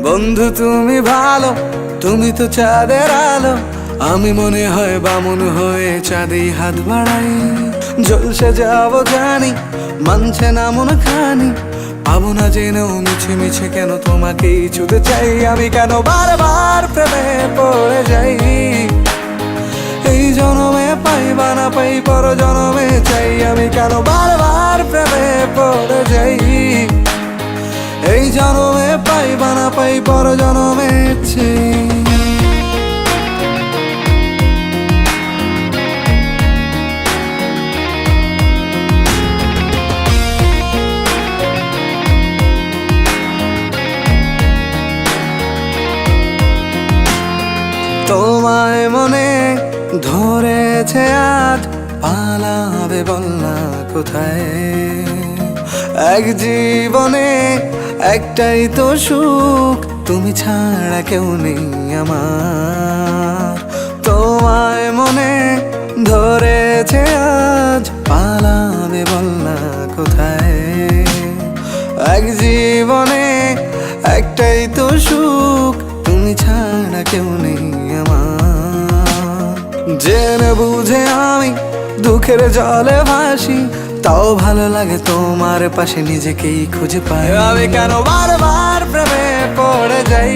বন্ধু তুমি ভালো, তুমি তো চাঁদের আলো। আমি মনে হয় বামুন হয়ে চাঁদেই হাত বাড়াই। জলসে যাবো জানি, মানছে না মন খানি। পাবো না জেনেও মিছে মিছে কেন তোমাকেই ছুতে চাই। আমি কেন বারবার প্রেমে পড়ে যাই। এই জনমে পাই বা না পাই, পর জনমে চাই। আমি কেন বারবার প্রেমে পড়ে যাই। এই জনমে পাই বা না পাই, পর জনমে চাই। তোমায় মনে ধরেছে আজ, পালাবে বল না কোথায়। এক জীবনে একটাই তো সুখ, তুমি ছাড়া কেউ নেই আমার। তোমায় মনে ধরেছে আজ, পালাবে বল না কোথায়। এক জীবনে একটাই তো সুখ, তুমি ছাড়া কেউ নেই আমার। জেনে বুঝে আমি দুঃখের জলে ভাসি, তাও ভালো লাগে তোমার পাশে নিজেকেই খুঁজে পাই। আমি কেন বারবার প্রেমে পড়ে যাই।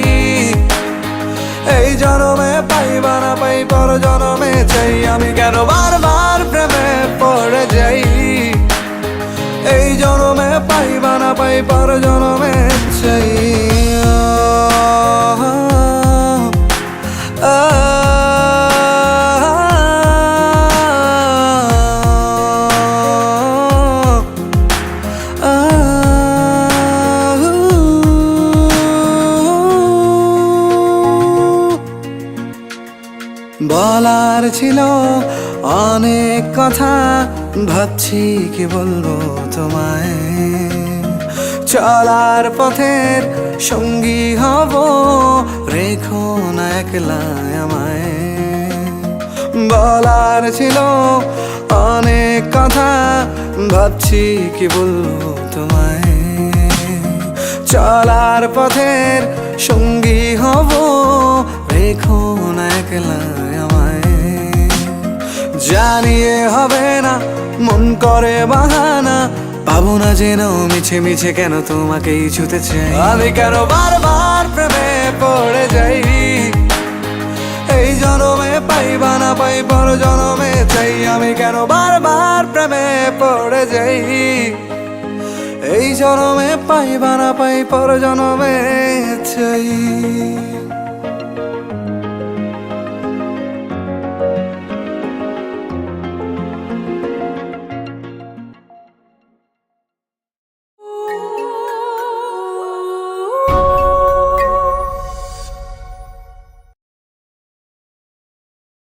এই জনমে পাই বা না পাই, পর জনমে চাই। আমি কেন বারবার প্রেমে পড়ে যাই। এই জনমে পাই বা না পাই, পর জনমে চাই। বলার ছিল অনেক কথা, ভাবছি কি বলবো তোমায়। চলার পথের সঙ্গী হব, রেখো না একলা আমায়। বলার ছিল অনেক কথা, ভাবছি কি বলবো তোমায়। চলার পথের সঙ্গী হব, রেখো না একলা আমায়। জানিয়ে হবে না, মন করে বাহানা। পাবো না জেনেও মিছে মিছে কেন তোমাকেই ছুতে চাই। আমি কেন বারবার প্রেমে পড়ে যাই। এই জনমে পাই বা না পাই, পর জনমে চাই। আমি কেন বারবার প্রেমে পড়ে যাই। এই জনমে পাই বা না পাই, পর জনমে চাই।